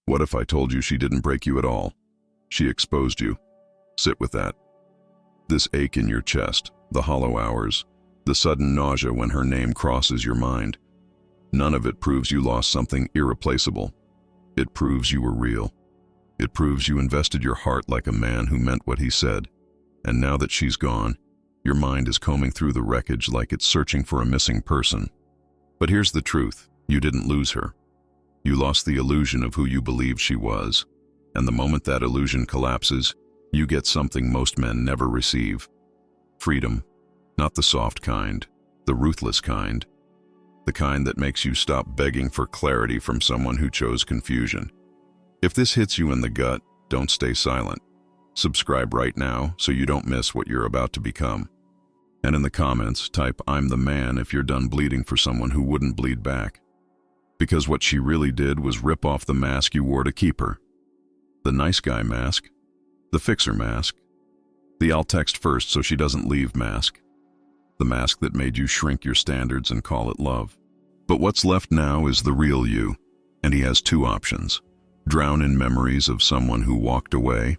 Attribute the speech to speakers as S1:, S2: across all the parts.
S1: What if I told you she didn't break you at all? She exposed you. Sit with that. This ache in your chest, the hollow hours, the sudden nausea when her name crosses your mind. None of it proves you lost something irreplaceable. It proves you were real. It proves you invested your heart like a man who meant what he said. And now that she's gone, your mind is combing through the wreckage like it's searching for a missing person. But here's the truth. You didn't lose her. You lost the illusion of who you believed she was. And the moment that illusion collapses, you get something most men never receive. Freedom. Not the soft kind, the ruthless kind. The kind that makes you stop begging for clarity from someone who chose confusion. If this hits you in the gut, don't stay silent. Subscribe right now so you don't miss what you're about to become. And in the comments, type "I'm the man" if you're done bleeding for someone who wouldn't bleed back. Because what she really did was rip off the mask you wore to keep her. The nice guy mask, the fixer mask, the "I'll text first so she doesn't leave" mask, the mask that made you shrink your standards and call it love. But what's left now is the real you, and he has two options: drown in memories of someone who walked away,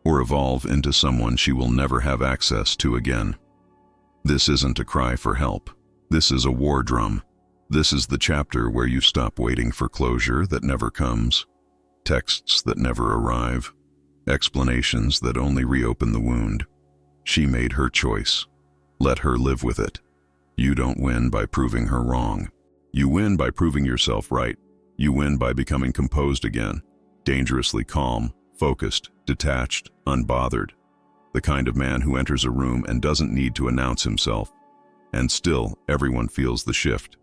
S1: or evolve into someone she will never have access to again. This isn't a cry for help. This is a war drum. This is the chapter where you stop waiting for closure that never comes, texts that never arrive, explanations that only reopen the wound. She made her choice. Let her live with it. You don't win by proving her wrong. You win by proving yourself right. You win by becoming composed again, dangerously calm, focused, detached, unbothered. The kind of man who enters a room and doesn't need to announce himself. And still, everyone feels the shift.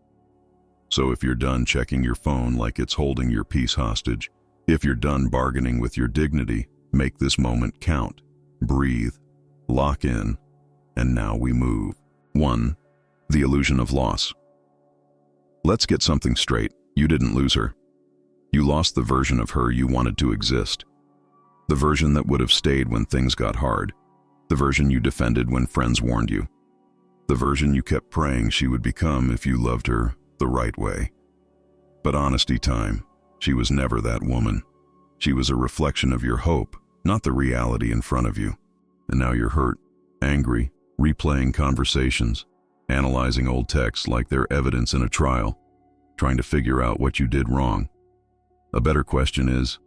S1: So if you're done checking your phone like it's holding your peace hostage, if you're done bargaining with your dignity, make this moment count. Breathe. Lock in. And now we move. 1. The illusion of loss. Let's get something straight. You didn't lose her. You lost the version of her you wanted to exist. The version that would have stayed when things got hard. The version you defended when friends warned you. The version you kept praying she would become if you loved her the right way. But honesty time, she was never that woman. She was a reflection of your hope, not the reality in front of you. And now you're hurt, angry, replaying conversations, analyzing old texts like they're evidence in a trial, trying to figure out what you did wrong. A better question is,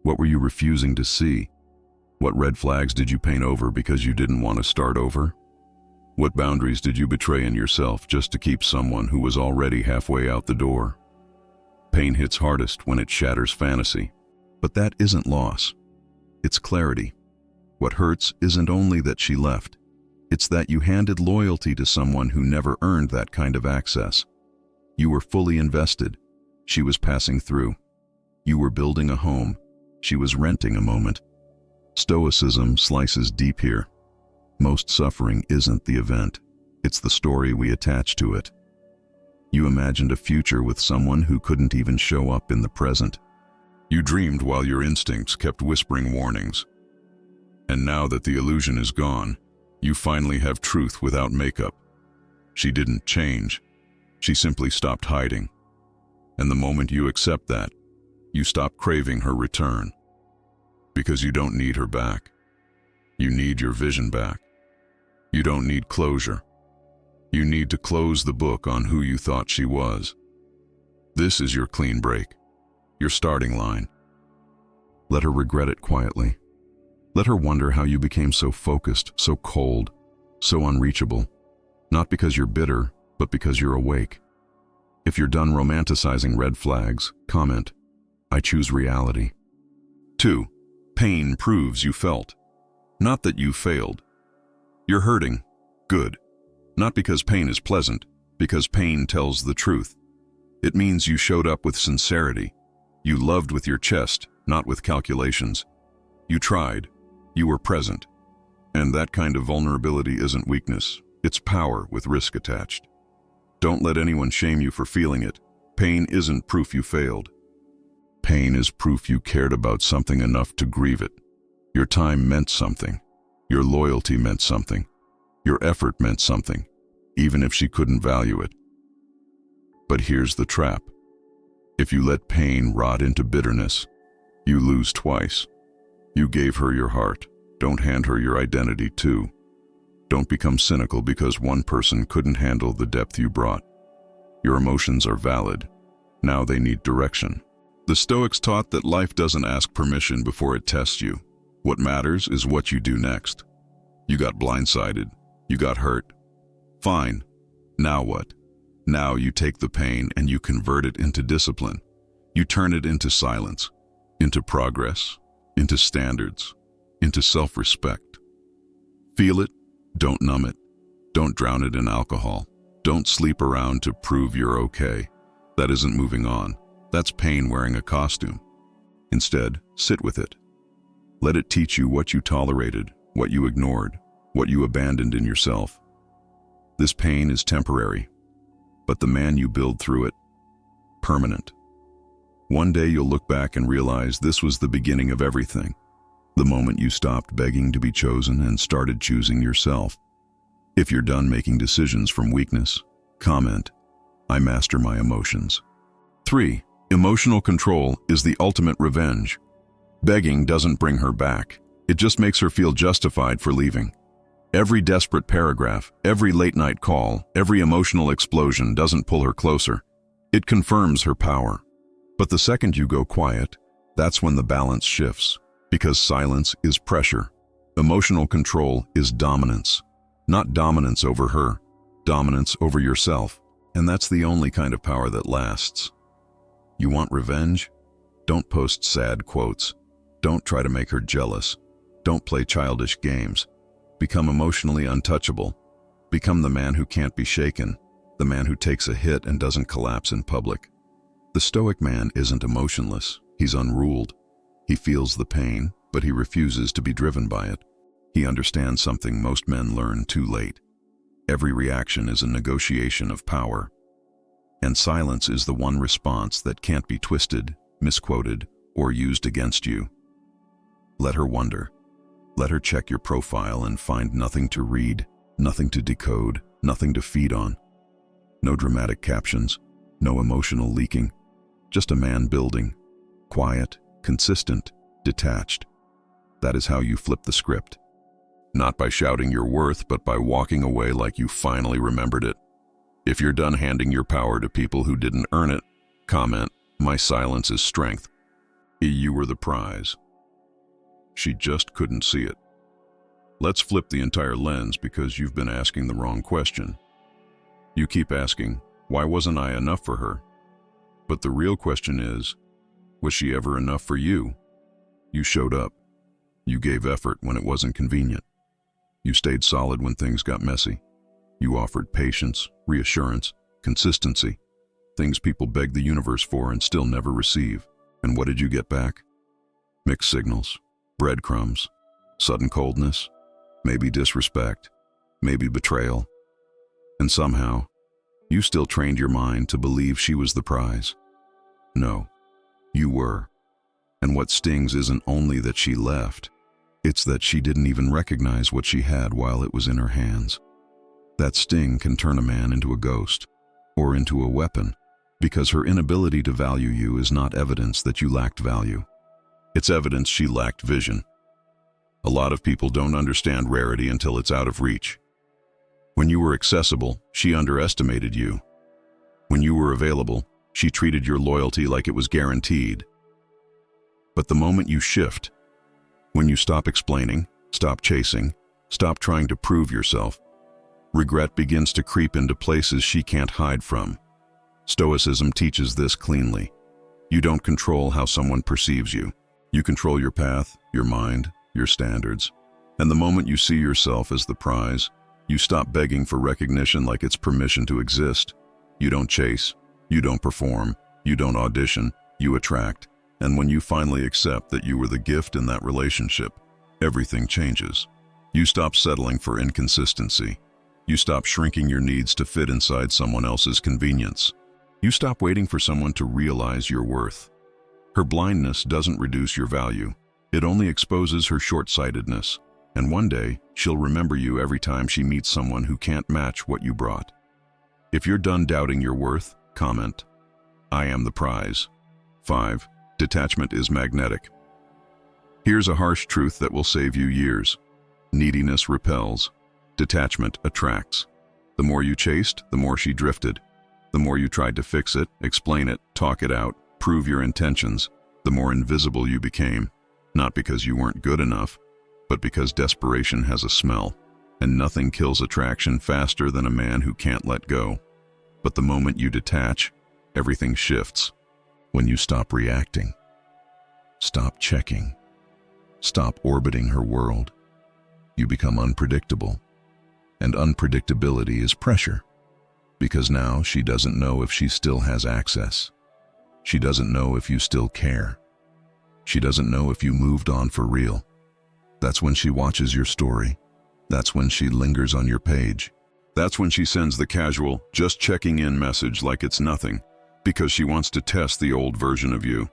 S1: what were you refusing to see? What red flags did you paint over because you didn't want to start over? What boundaries did you betray in yourself just to keep someone who was already halfway out the door? Pain hits hardest when it shatters fantasy. But that isn't loss. It's clarity. What hurts isn't only that she left. It's that you handed loyalty to someone who never earned that kind of access. You were fully invested. She was passing through. You were building a home. She was renting a moment. Stoicism slices deep here. Most suffering isn't the event. It's the story we attach to it. You imagined a future with someone who couldn't even show up in the present. You dreamed while your instincts kept whispering warnings. And now that the illusion is gone, you finally have truth without makeup. She didn't change. She simply stopped hiding. And the moment you accept that, you stop craving her return. Because you don't need her back. You need your vision back. You don't need closure. You need to close the book on who you thought she was. This is your clean break, your starting line. Let her regret it quietly. Let her wonder how you became so focused, so cold, so unreachable. Not because you're bitter, but because you're awake. If you're done romanticizing red flags, comment, "I choose reality." 2. Pain proves you felt. Not that you failed. You're hurting. Good. Not because pain is pleasant, because pain tells the truth. It means you showed up with sincerity. You loved with your chest, not with calculations. You tried. You were present. And that kind of vulnerability isn't weakness. It's power with risk attached. Don't let anyone shame you for feeling it. Pain isn't proof you failed. Pain is proof you cared about something enough to grieve it. Your time meant something. Your loyalty meant something. Your effort meant something, even if she couldn't value it. But here's the trap. If you let pain rot into bitterness, You lose twice. You gave her your heart. Don't hand her your identity too. Don't become cynical because one person couldn't handle the depth you brought. Your emotions are valid. Now they need direction. The Stoics taught that life doesn't ask permission before it tests you. What matters is what you do next. You got blindsided. You got hurt. Fine. Now what? Now you take the pain and you convert it into discipline. You turn it into silence, into progress, into standards, into self-respect. Feel it, don't numb it. Don't drown it in alcohol. Don't sleep around to prove you're okay. That isn't moving on. That's pain wearing a costume. Instead, sit with it. Let it teach you what you tolerated, what you ignored, what you abandoned in yourself. This pain is temporary, but the man you build through it, permanent. One day you'll look back and realize this was the beginning of everything. The moment you stopped begging to be chosen and started choosing yourself. If you're done making decisions from weakness, comment, I master my emotions. 3. Emotional control is the ultimate revenge. Begging doesn't bring her back. It just makes her feel justified for leaving. Every desperate paragraph, every late-night call, every emotional explosion doesn't pull her closer. It confirms her power. But the second you go quiet, that's when the balance shifts. Because silence is pressure. Emotional control is dominance. Not dominance over her, dominance over yourself. And that's the only kind of power that lasts. You want revenge? Don't post sad quotes. Don't try to make her jealous. Don't play childish games. Become emotionally untouchable. Become the man who can't be shaken, the man who takes a hit and doesn't collapse in public. The Stoic man isn't emotionless. He's unruled. He feels the pain, but he refuses to be driven by it. He understands something most men learn too late. Every reaction is a negotiation of power. And silence is the one response that can't be twisted, misquoted, or used against you. Let her wonder. Let her check your profile and find nothing to read, nothing to decode, nothing to feed on. No dramatic captions, no emotional leaking, just a man building, quiet, consistent, detached. That is how you flip the script. Not by shouting your worth, but by walking away like you finally remembered it. If you're done handing your power to people who didn't earn it, comment, my silence is strength. You were the prize. She just couldn't see it. Let's flip the entire lens because you've been asking the wrong question. You keep asking, why wasn't I enough for her? But the real question is, was she ever enough for you? You showed up. You gave effort when it wasn't convenient. You stayed solid when things got messy. You offered patience, reassurance, consistency, things people beg the universe for and still never receive. And what did you get back? Mixed signals, breadcrumbs, sudden coldness, maybe disrespect, maybe betrayal. And somehow, you still trained your mind to believe she was the prize. No, you were. And what stings isn't only that she left, it's that she didn't even recognize what she had while it was in her hands. That sting can turn a man into a ghost, or into a weapon, because her inability to value you is not evidence that you lacked value. It's evidence she lacked vision. A lot of people don't understand rarity until it's out of reach. When you were accessible, she underestimated you. When you were available, she treated your loyalty like it was guaranteed. But the moment you shift, when you stop explaining, stop chasing, stop trying to prove yourself, regret begins to creep into places she can't hide from. Stoicism teaches this cleanly. You don't control how someone perceives you. You control your path, your mind, your standards. And the moment you see yourself as the prize, you stop begging for recognition like it's permission to exist. You don't chase, you don't perform, you don't audition, you attract. And when you finally accept that you were the gift in that relationship, everything changes. You stop settling for inconsistency. You stop shrinking your needs to fit inside someone else's convenience. You stop waiting for someone to realize your worth. Her blindness doesn't reduce your value. It only exposes her short-sightedness. And one day, she'll remember you every time she meets someone who can't match what you brought. If you're done doubting your worth, comment, I am the prize. 5. Detachment is magnetic. Here's a harsh truth that will save you years. Neediness repels. Detachment attracts. The more you chased, the more she drifted. The more you tried to fix it, explain it, talk it out, prove your intentions, the more invisible you became. Not because you weren't good enough, but because desperation has a smell, and nothing kills attraction faster than a man who can't let go. But the moment you detach, everything shifts. When you stop reacting, stop checking, stop orbiting her world, you become unpredictable. And unpredictability is pressure, because now she doesn't know if she still has access. She doesn't know if you still care. She doesn't know if you moved on for real. That's when she watches your story. That's when she lingers on your page. That's when she sends the casual, just checking in message like it's nothing, because she wants to test the old version of you.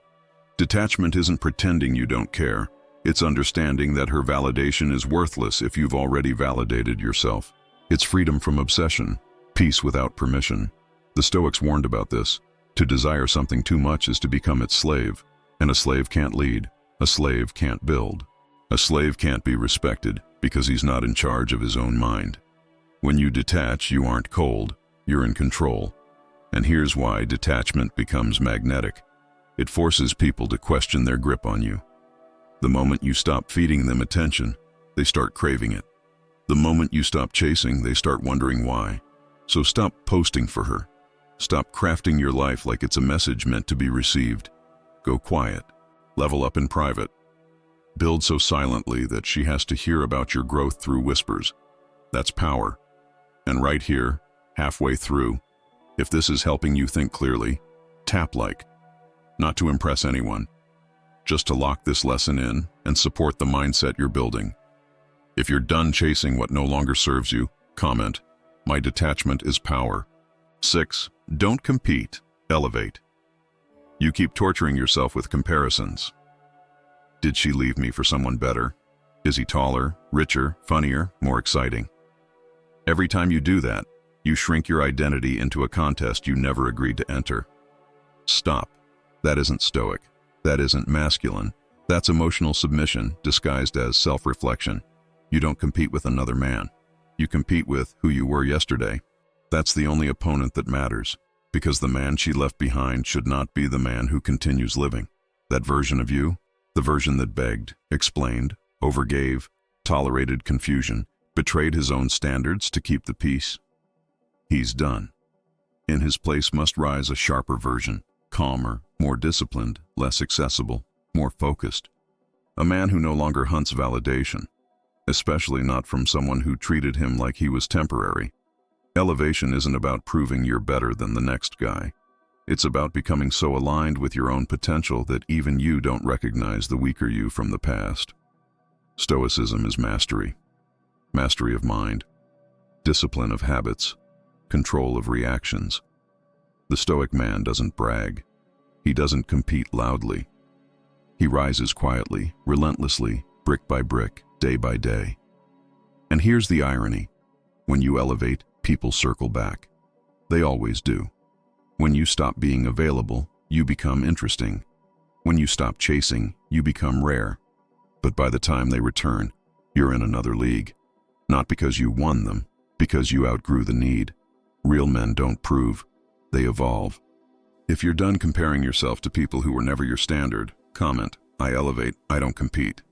S1: Detachment isn't pretending you don't care. It's understanding that her validation is worthless if you've already validated yourself. It's freedom from obsession, peace without permission. The Stoics warned about this. To desire something too much is to become its slave. And a slave can't lead. A slave can't build. A slave can't be respected because he's not in charge of his own mind. When you detach, you aren't cold. You're in control. And here's why detachment becomes magnetic. It forces people to question their grip on you. The moment you stop feeding them attention, they start craving it. The moment you stop chasing, they start wondering why. So stop posting for her. Stop crafting your life like it's a message meant to be received. Go quiet. Level up in private. Build so silently that she has to hear about your growth through whispers. That's power. And right here, halfway through, if this is helping you think clearly, tap like. Not to impress anyone, just to lock this lesson in and support the mindset you're building. If you're done chasing what no longer serves you, comment, "My detachment is power." 6. Don't compete, elevate. You keep torturing yourself with comparisons. Did she leave me for someone better? Is he taller, richer, funnier, more exciting? Every time you do that, you shrink your identity into a contest you never agreed to enter. Stop. That isn't stoic. That isn't masculine. That's emotional submission disguised as self-reflection. You don't compete with another man. You compete with who you were yesterday. That's the only opponent that matters, because the man she left behind should not be the man who continues living. That version of you, the version that begged, explained, overgave, tolerated confusion, betrayed his own standards to keep the peace. He's done. In his place must rise a sharper version, calmer, more disciplined, less accessible, more focused. A man who no longer hunts validation, especially not from someone who treated him like he was temporary. Elevation isn't about proving you're better than the next guy. It's about becoming so aligned with your own potential that even you don't recognize the weaker you from the past. Stoicism is mastery. Mastery of mind, discipline of habits, control of reactions. The Stoic man doesn't brag. He doesn't compete loudly. He rises quietly, relentlessly, brick by brick, day by day. And here's the irony. When you elevate, people circle back. They always do. When you stop being available, you become interesting. When you stop chasing, you become rare. But by the time they return, you're in another league. Not because you won them, because you outgrew the need. Real men don't prove, they evolve. If you're done comparing yourself to people who were never your standard, comment, "I elevate, I don't compete."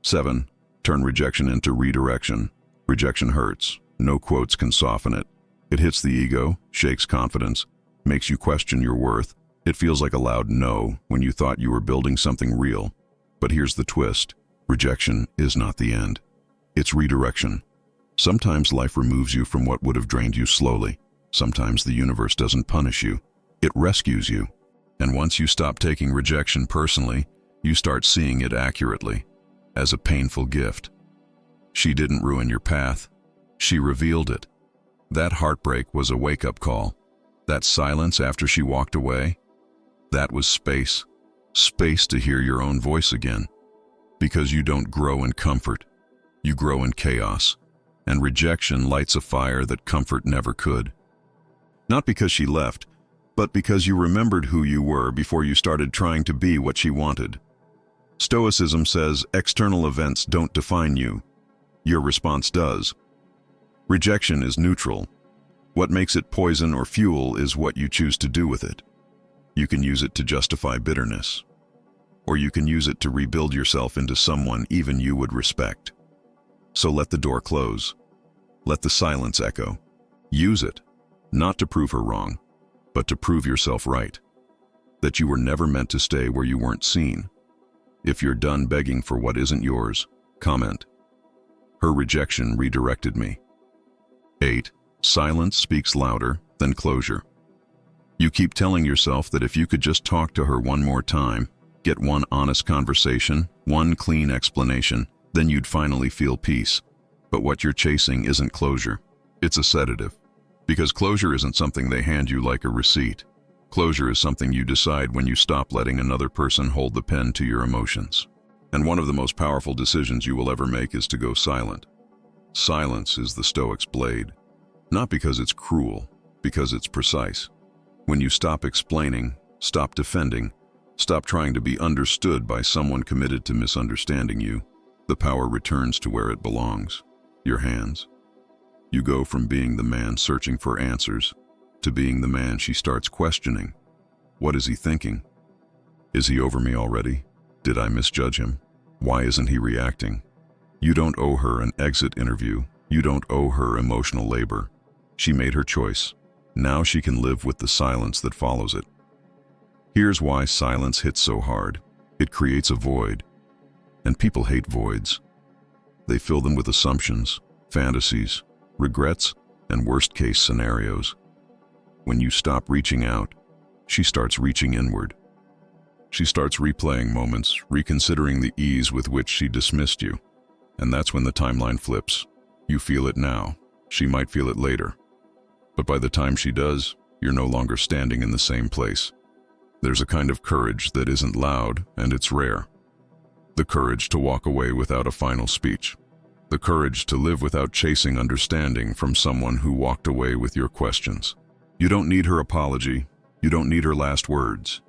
S1: 7. Turn rejection into redirection. Rejection hurts. No quotes can soften it. It hits the ego, shakes confidence, makes you question your worth. It feels like a loud no when you thought you were building something real. But here's the twist. Rejection is not the end. It's redirection. Sometimes life removes you from what would have drained you slowly. Sometimes the universe doesn't punish you. It rescues you. And once you stop taking rejection personally, you start seeing it accurately, as a painful gift. She didn't ruin your path. She revealed it. That heartbreak was a wake-up call. That silence after she walked away, that was space. Space to hear your own voice again. Because you don't grow in comfort. You grow in chaos. And rejection lights a fire that comfort never could. Not because she left, but because you remembered who you were before you started trying to be what she wanted. Stoicism says external events don't define you. Your response does. Rejection is neutral. What makes it poison or fuel is what you choose to do with it. You can use it to justify bitterness, or you can use it to rebuild yourself into someone even you would respect. So let the door close. Let the silence echo. Use it, not to prove her wrong, but to prove yourself right. That you were never meant to stay where you weren't seen. If you're done begging for what isn't yours, comment. Her rejection redirected me. 8. Silence speaks louder than closure. You keep telling yourself that if you could just talk to her one more time, get one honest conversation, one clean explanation, then you'd finally feel peace. But what you're chasing isn't closure. It's a sedative. Because closure isn't something they hand you like a receipt. Closure is something you decide when you stop letting another person hold the pen to your emotions. And one of the most powerful decisions you will ever make is to go silent. Silence is the Stoic's blade. Not because it's cruel, because it's precise. When you stop explaining, stop defending, stop trying to be understood by someone committed to misunderstanding you, the power returns to where it belongs, your hands. You go from being the man searching for answers to being the man she starts questioning. What is he thinking? Is he over me already? Did I misjudge him? Why isn't he reacting? You don't owe her an exit interview. You don't owe her emotional labor. She made her choice. Now she can live with the silence that follows it. Here's why silence hits so hard. It creates a void. And people hate voids. They fill them with assumptions, fantasies, regrets, and worst-case scenarios. When you stop reaching out, she starts reaching inward. She starts replaying moments, reconsidering the ease with which she dismissed you. And that's when the timeline flips. You feel it now. She might feel it later. But by the time she does, you're no longer standing in the same place. There's a kind of courage that isn't loud, and it's rare. The courage to walk away without a final speech. The courage to live without chasing understanding from someone who walked away with your questions. You don't need her apology. You don't need her last words.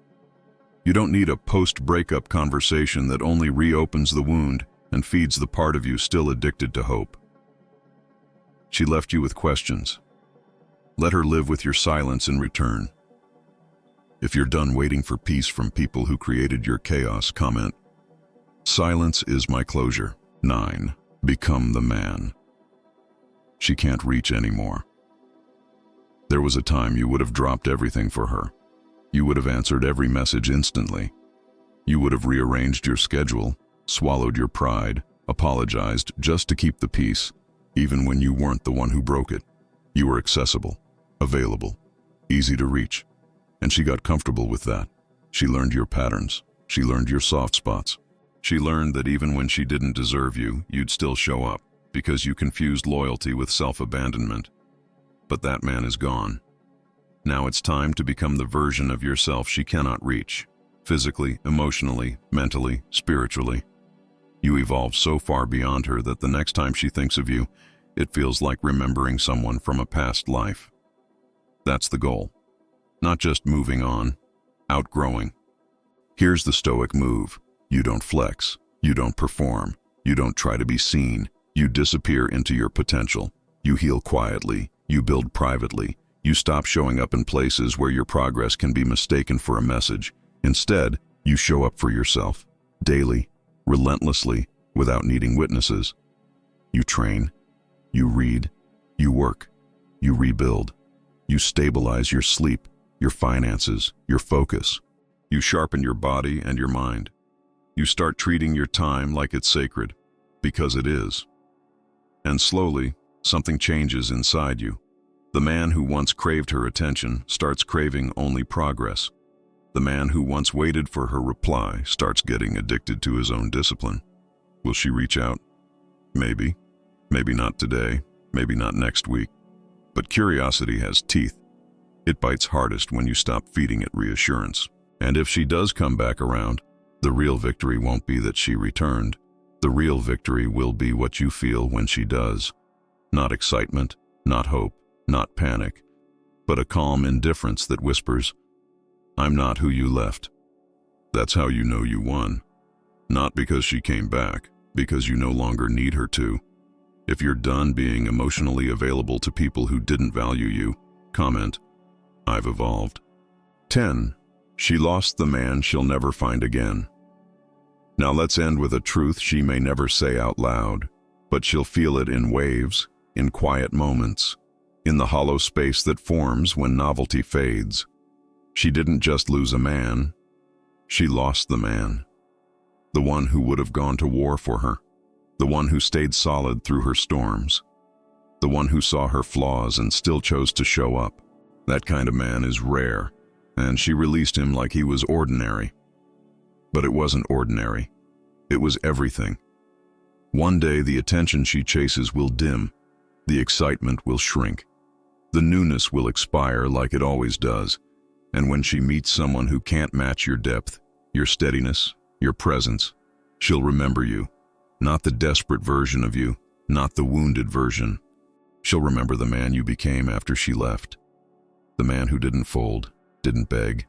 S1: You don't need a post-breakup conversation that only reopens the wound and feeds the part of you still addicted to hope. She left you with questions. Let her live with your silence in return. If you're done waiting for peace from people who created your chaos, comment. Silence is my closure. 9. Become the man. She can't reach anymore. There was a time you would have dropped everything for her. You would have answered every message instantly. You would have rearranged your schedule, swallowed your pride, apologized just to keep the peace, even when you weren't the one who broke it. You were accessible, available, easy to reach. And she got comfortable with that. She learned your patterns. She learned your soft spots. She learned that even when she didn't deserve you, you'd still show up, because you confused loyalty with self-abandonment. But that man is gone. Now it's time to become the version of yourself she cannot reach. Physically, emotionally, mentally, spiritually. You evolved so far beyond her that the next time she thinks of you, it feels like remembering someone from a past life. That's the goal. Not just moving on, outgrowing. Here's the Stoic move. You don't flex. You don't perform. You don't try to be seen. You disappear into your potential. You heal quietly. You build privately. You stop showing up in places where your progress can be mistaken for a message. Instead, you show up for yourself, daily, relentlessly, without needing witnesses. You train. You read. You work. You rebuild. You stabilize your sleep, your finances, your focus. You sharpen your body and your mind. You start treating your time like it's sacred, because it is. And slowly, something changes inside you. The man who once craved her attention starts craving only progress. The man who once waited for her reply starts getting addicted to his own discipline. Will she reach out? Maybe. Maybe not today. Maybe not next week. But curiosity has teeth. It bites hardest when you stop feeding it reassurance. And if she does come back around, the real victory won't be that she returned. The real victory will be what you feel when she does. Not excitement, not hope, not panic, but a calm indifference that whispers, I'm not who you left. That's how you know you won. Not because she came back, because you no longer need her to. If you're done being emotionally available to people who didn't value you, comment, I've evolved. 10. She lost the man she'll never find again. Now let's end with a truth she may never say out loud, but she'll feel it in waves, in quiet moments, in the hollow space that forms when novelty fades. She didn't just lose a man, she lost the man. The one who would have gone to war for her, the one who stayed solid through her storms, the one who saw her flaws and still chose to show up. That kind of man is rare, and she released him like he was ordinary. But it wasn't ordinary. It was everything. One day the attention she chases will dim, the excitement will shrink, the newness will expire like it always does, and when she meets someone who can't match your depth, your steadiness, your presence, she'll remember you. Not the desperate version of you, not the wounded version. She'll remember the man you became after she left. The man who didn't fold, didn't beg,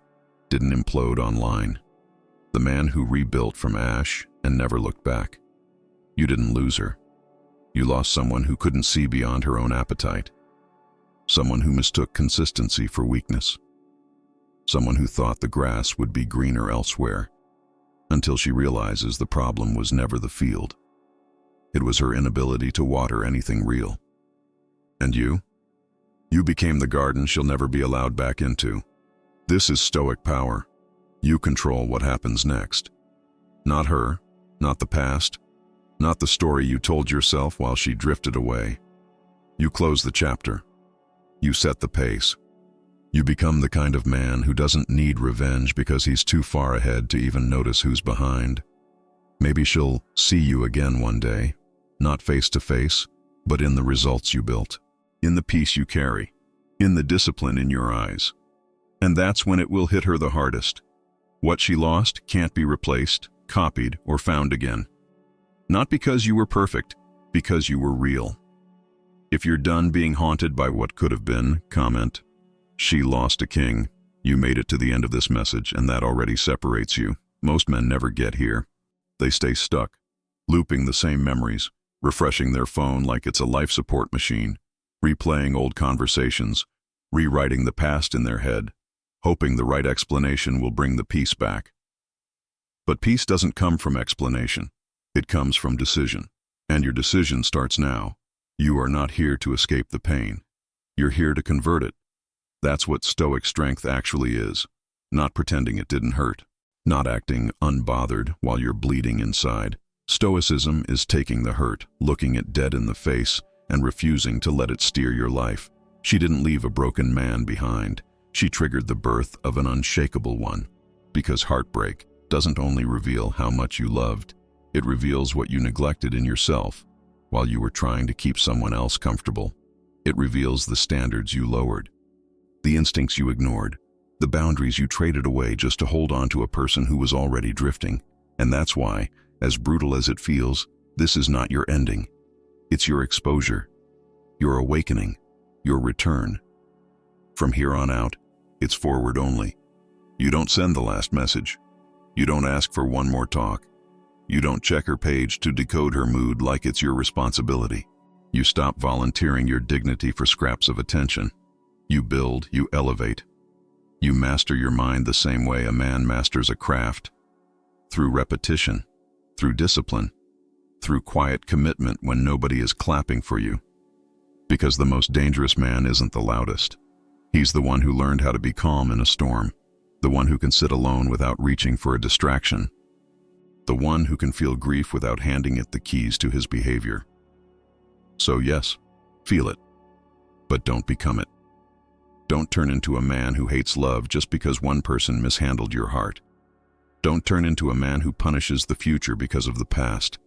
S1: didn't implode online. The man who rebuilt from ash and never looked back. You didn't lose her. You lost someone who couldn't see beyond her own appetite. Someone who mistook consistency for weakness. Someone who thought the grass would be greener elsewhere, until she realizes the problem was never the field. It was her inability to water anything real. And you? You became the garden she'll never be allowed back into. This is Stoic power. You control what happens next. Not her, not the past, not the story you told yourself while she drifted away. You close the chapter. You set the pace. You become the kind of man who doesn't need revenge because he's too far ahead to even notice who's behind. Maybe she'll see you again one day, not face to face, but in the results you built, in the peace you carry, in the discipline in your eyes. And that's when it will hit her the hardest. What she lost can't be replaced, copied, or found again. Not because you were perfect, because you were real. If you're done being haunted by what could have been, comment, she lost a king. You made it to the end of this message, and that already separates you. Most men never get here. They stay stuck, looping the same memories, refreshing their phone like it's a life support machine, replaying old conversations, rewriting the past in their head, hoping the right explanation will bring the peace back. But peace doesn't come from explanation. It comes from decision. And your decision starts now. You are not here to escape the pain. You're here to convert it. That's what Stoic strength actually is. Not pretending it didn't hurt. Not acting unbothered while you're bleeding inside. Stoicism is taking the hurt, looking it dead in the face, and refusing to let it steer your life. She didn't leave a broken man behind. She triggered the birth of an unshakable one. Because heartbreak doesn't only reveal how much you loved, it reveals what you neglected in yourself while you were trying to keep someone else comfortable. It reveals the standards you lowered, the instincts you ignored, the boundaries you traded away just to hold on to a person who was already drifting. And that's why, as brutal as it feels, this is not your ending. It's your exposure, your awakening, your return. From here on out, it's forward only. You don't send the last message. You don't ask for one more talk. You don't check her page to decode her mood like it's your responsibility. You stop volunteering your dignity for scraps of attention. You build, you elevate. You master your mind the same way a man masters a craft. Through repetition, through discipline, through quiet commitment when nobody is clapping for you. Because the most dangerous man isn't the loudest. He's the one who learned how to be calm in a storm. The one who can sit alone without reaching for a distraction. The one who can feel grief without handing it the keys to his behavior. So yes, feel it, but don't become it. Don't turn into a man who hates love just because one person mishandled your heart. Don't turn into a man who punishes the future because of the past.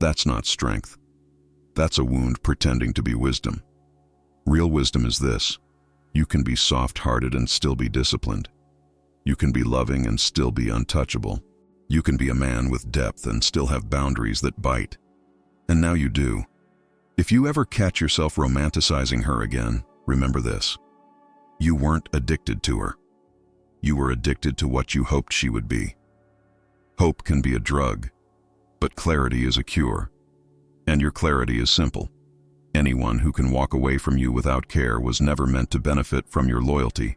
S1: That's not strength. That's a wound pretending to be wisdom. Real wisdom is this: you can be soft-hearted and still be disciplined. You can be loving and still be untouchable. You can be a man with depth and still have boundaries that bite. And now you do. If you ever catch yourself romanticizing her again, remember this: you weren't addicted to her. You were addicted to what you hoped she would be. Hope can be a drug, but clarity is a cure. And your clarity is simple. Anyone who can walk away from you without care was never meant to benefit from your loyalty.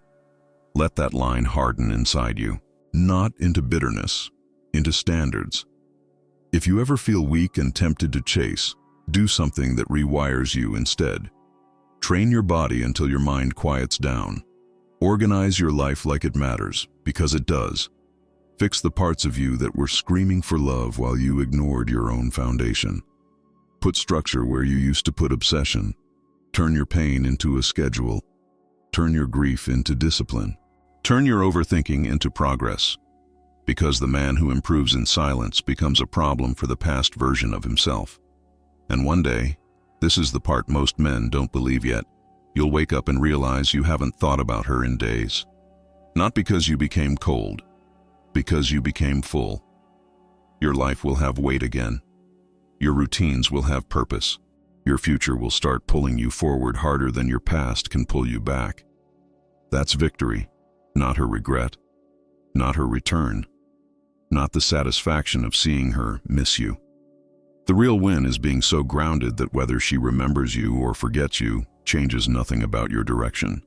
S1: Let that line harden inside you, not into bitterness, into standards. If you ever feel weak and tempted to chase, do something that rewires you instead. Train your body until your mind quiets down. Organize your life like it matters, because it does. Fix the parts of you that were screaming for love while you ignored your own foundation. Put structure where you used to put obsession. Turn your pain into a schedule. Turn your grief into discipline. Turn your overthinking into progress. Because the man who improves in silence becomes a problem for the past version of himself. And one day, this is the part most men don't believe yet, you'll wake up and realize you haven't thought about her in days. Not because you became cold, because you became full. Your life will have weight again. Your routines will have purpose. Your future will start pulling you forward harder than your past can pull you back. That's victory, not her regret, not her return, not the satisfaction of seeing her miss you. The real win is being so grounded that whether she remembers you or forgets you changes nothing about your direction.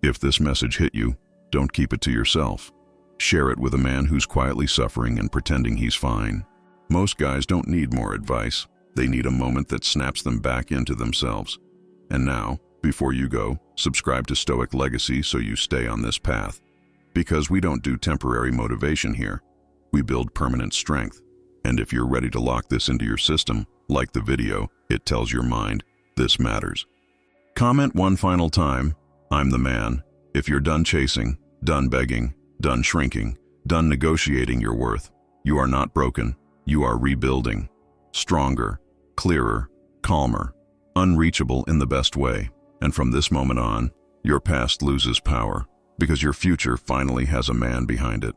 S1: If this message hit you, don't keep it to yourself. Share it with a man who's quietly suffering and pretending he's fine. Most guys don't need more advice. They need a moment that snaps them back into themselves. And now, before you go, subscribe to Stoic Legacy so you stay on this path. Because we don't do temporary motivation here. We build permanent strength. And if you're ready to lock this into your system, like the video, it tells your mind, this matters. Comment one final time, I'm the man. If you're done chasing, done begging, done shrinking, done negotiating your worth, you are not broken. You are rebuilding, stronger, clearer, calmer, unreachable in the best way. And from this moment on, your past loses power because your future finally has a man behind it.